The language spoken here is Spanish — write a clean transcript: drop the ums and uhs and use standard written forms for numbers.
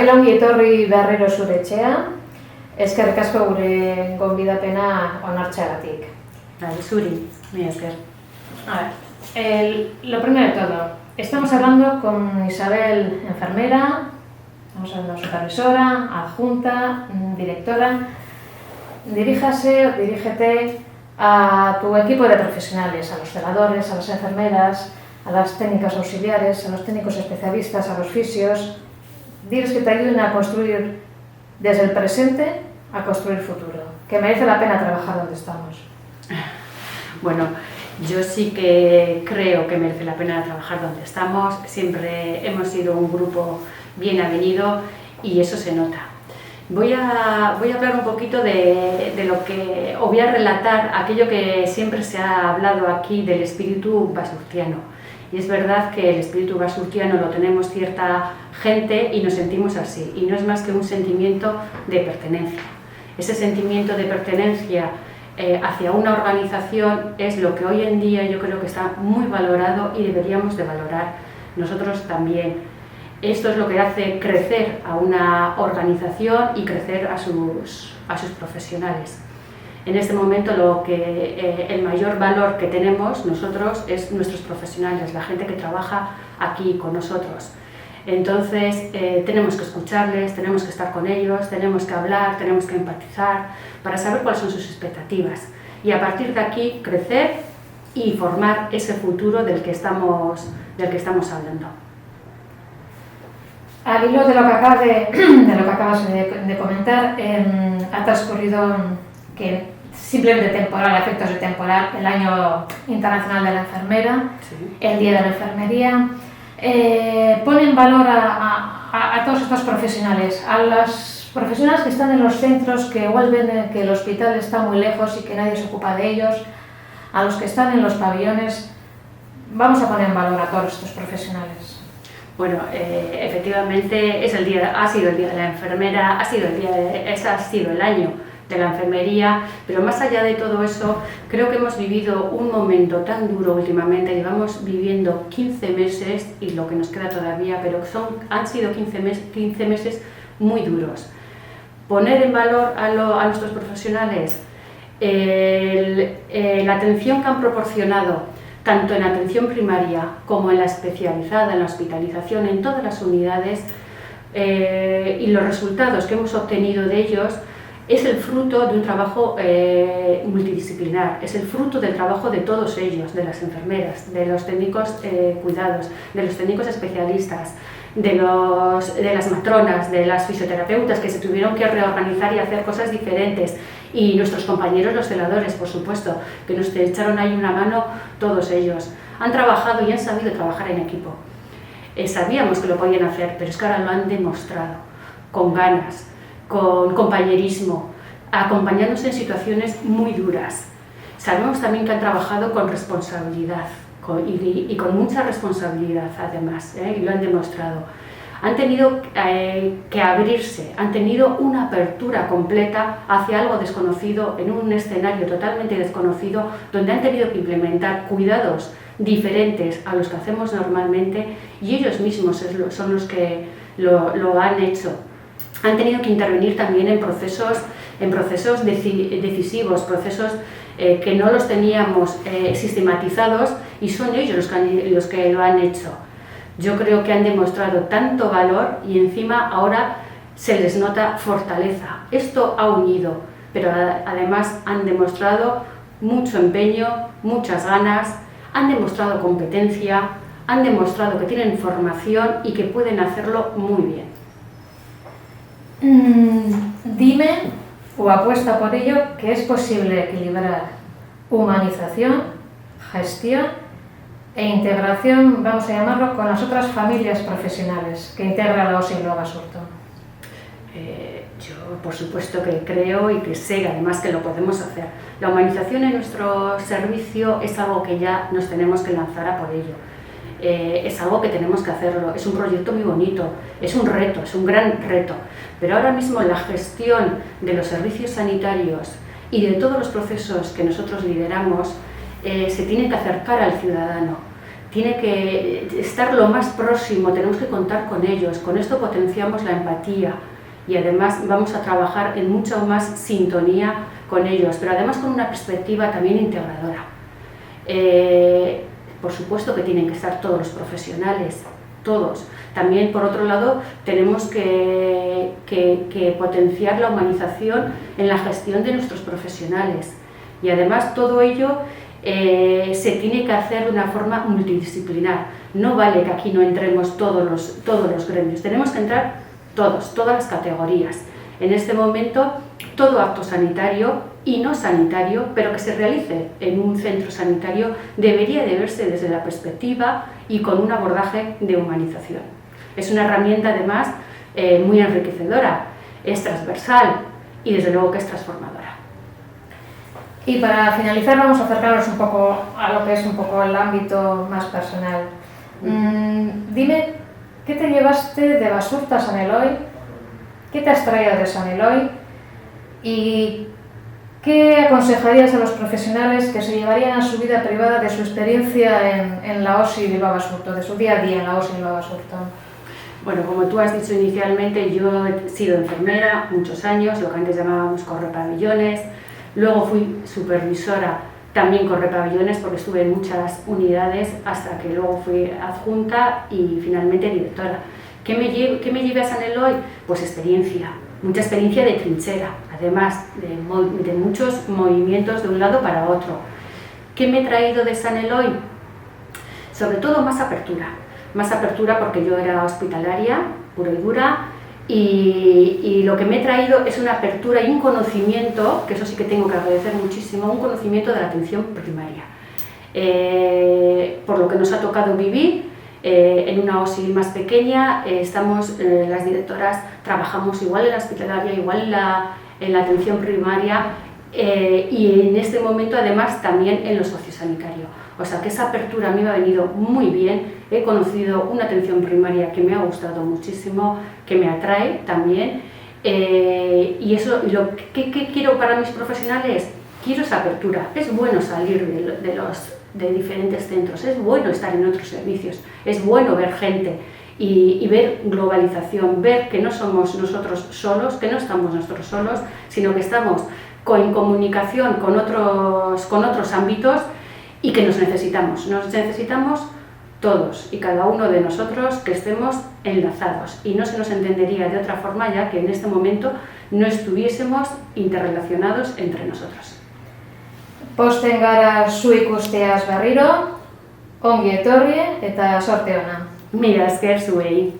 Bai, ongi etorri berriro zure etxea, eskerrik asko gure gonbidapena onartzeagatik. Zuri, mila esker. A ver, lo primero de todo, estamos hablando con Isabel, enfermera, estamos hablando supervisora, adjunta, directora. Dirígete a tu equipo de profesionales, a los celadores, a las enfermeras, a las técnicas auxiliares, a los técnicos especialistas, a los fisios. Diles que te ayuden a construir desde el presente a construir futuro, que merece la pena trabajar donde estamos. Bueno, yo sí que creo que merece la pena trabajar donde estamos. Siempre hemos sido un grupo bien avenido y eso se nota. Voy a hablar un poquito de lo que, o voy a relatar aquello que siempre se ha hablado aquí del espíritu basurtiano. Y es verdad que el espíritu basurtiano lo tenemos cierta gente y nos sentimos así. Y no es más que un sentimiento de pertenencia. Ese sentimiento de pertenencia hacia una organización es lo que hoy en día yo creo que está muy valorado y deberíamos de valorar nosotros también. Esto es lo que hace crecer a una organización y crecer a sus profesionales. En este momento el mayor valor que tenemos nosotros es nuestros profesionales, la gente que trabaja aquí con nosotros. Entonces tenemos que escucharles, tenemos que estar con ellos, tenemos que hablar, tenemos que empatizar para saber cuáles son sus expectativas y a partir de aquí crecer y formar ese futuro del que estamos hablando. Al hilo de lo que acabas de comentar, ha transcurrido que simplemente temporal, a efectos de temporal, el Año Internacional de la Enfermera, sí. El Día de la Enfermería. Pone en valor a todos estos profesionales, a los profesionales que están en los centros, que vuelven, que el hospital está muy lejos y que nadie se ocupa de ellos, a los que están en los pabellones. Vamos a poner en valor a todos estos profesionales. Bueno, efectivamente ha sido el Día de la Enfermera, ha sido el año de la enfermería, pero más allá de todo eso, creo que hemos vivido un momento tan duro últimamente, llevamos viviendo 15 meses y lo que nos queda todavía, pero han sido 15 meses muy duros. Poner en valor a nuestros profesionales, la atención que han proporcionado, tanto en atención primaria como en la especializada, en la hospitalización, en todas las unidades, y los resultados que hemos obtenido de ellos, es el fruto de un trabajo multidisciplinar, es el fruto del trabajo de todos ellos, de las enfermeras, de los técnicos cuidados, de los técnicos especialistas, de las matronas, de las fisioterapeutas que se tuvieron que reorganizar y hacer cosas diferentes, y nuestros compañeros los celadores, por supuesto, que nos echaron ahí una mano, todos ellos. Han trabajado y han sabido trabajar en equipo. Sabíamos que lo podían hacer, pero es que ahora lo han demostrado, con ganas, con compañerismo, acompañándose en situaciones muy duras. Sabemos también que han trabajado con responsabilidad y con mucha responsabilidad además, y lo han demostrado. Han tenido que abrirse, han tenido una apertura completa hacia algo desconocido, en un escenario totalmente desconocido, donde han tenido que implementar cuidados diferentes a los que hacemos normalmente y ellos mismos son los que lo han hecho. Han tenido que intervenir también en procesos decisivos, procesos que no los teníamos sistematizados y son ellos los que lo han hecho. Yo creo que han demostrado tanto valor y encima ahora se les nota fortaleza. Esto ha unido, pero además han demostrado mucho empeño, muchas ganas, han demostrado competencia, han demostrado que tienen formación y que pueden hacerlo muy bien. Dime o apuesta por ello que es posible equilibrar humanización, gestión e integración, vamos a llamarlo, con las otras familias profesionales que integra la OSI Global Basurto. Yo, por supuesto que creo y que sé además que lo podemos hacer. La humanización en nuestro servicio es algo que ya nos tenemos que lanzar a por ello. Es algo que tenemos que hacerlo, es un proyecto muy bonito, es un reto, es un gran reto, pero ahora mismo la gestión de los servicios sanitarios y de todos los procesos que nosotros lideramos se tiene que acercar al ciudadano, tiene que estar lo más próximo, tenemos que contar con ellos, con esto potenciamos la empatía y además vamos a trabajar en mucha más sintonía con ellos, pero además con una perspectiva también integradora. Por supuesto que tienen que estar todos los profesionales, todos. También, por otro lado, tenemos que potenciar la humanización en la gestión de nuestros profesionales y además todo ello se tiene que hacer de una forma multidisciplinar. No vale que aquí no entremos todos los gremios, tenemos que entrar todas las categorías. En este momento, todo acto sanitario y no sanitario, pero que se realice en un centro sanitario, debería de verse desde la perspectiva y con un abordaje de humanización. Es una herramienta, además, muy enriquecedora, es transversal y, desde luego, que es transformadora. Y para finalizar, vamos a acercarnos un poco a lo que es un poco el ámbito más personal. Dime, ¿qué te llevaste de Basurto a San Eloy? ¿Qué te has traído de San Eloy? ¿Y qué aconsejarías a los profesionales que se llevarían a su vida privada de su experiencia en la OSI Bilbao Basurto, de su día a día en la OSI Bilbao Basurto? Bueno, como tú has dicho inicialmente, yo he sido enfermera muchos años, lo que antes llamábamos correpabellones. Luego fui supervisora también correpabellones porque estuve en muchas unidades hasta que luego fui adjunta y finalmente directora. ¿Qué me llevé a San Eloy? Pues experiencia, mucha experiencia de trinchera, además de muchos movimientos de un lado para otro. ¿Qué me he traído de San Eloy? Sobre todo más apertura porque yo era hospitalaria, pura y dura, y lo que me he traído es una apertura y un conocimiento, que eso sí que tengo que agradecer muchísimo, un conocimiento de la atención primaria. Por lo que nos ha tocado vivir, en una OSI más pequeña, las directoras trabajamos igual en la hospitalaria, igual en la atención primaria y en este momento además también en lo sociosanitario. O sea que esa apertura a mí me ha venido muy bien, he conocido una atención primaria que me ha gustado muchísimo, que me atrae también y eso, ¿qué quiero para mis profesionales? Quiero esa apertura, es bueno salir de diferentes centros, es bueno estar en otros servicios, es bueno ver gente y ver globalización, ver que no somos nosotros solos, que no estamos nosotros solos, sino que estamos en comunicación con otros ámbitos y que nos necesitamos todos y cada uno de nosotros que estemos enlazados y no se nos entendería de otra forma ya que en este momento no estuviésemos interrelacionados entre nosotros. Posten gara zu ikusteaz berriro, ongi etorri eta sorte ona. Mila esker zuei.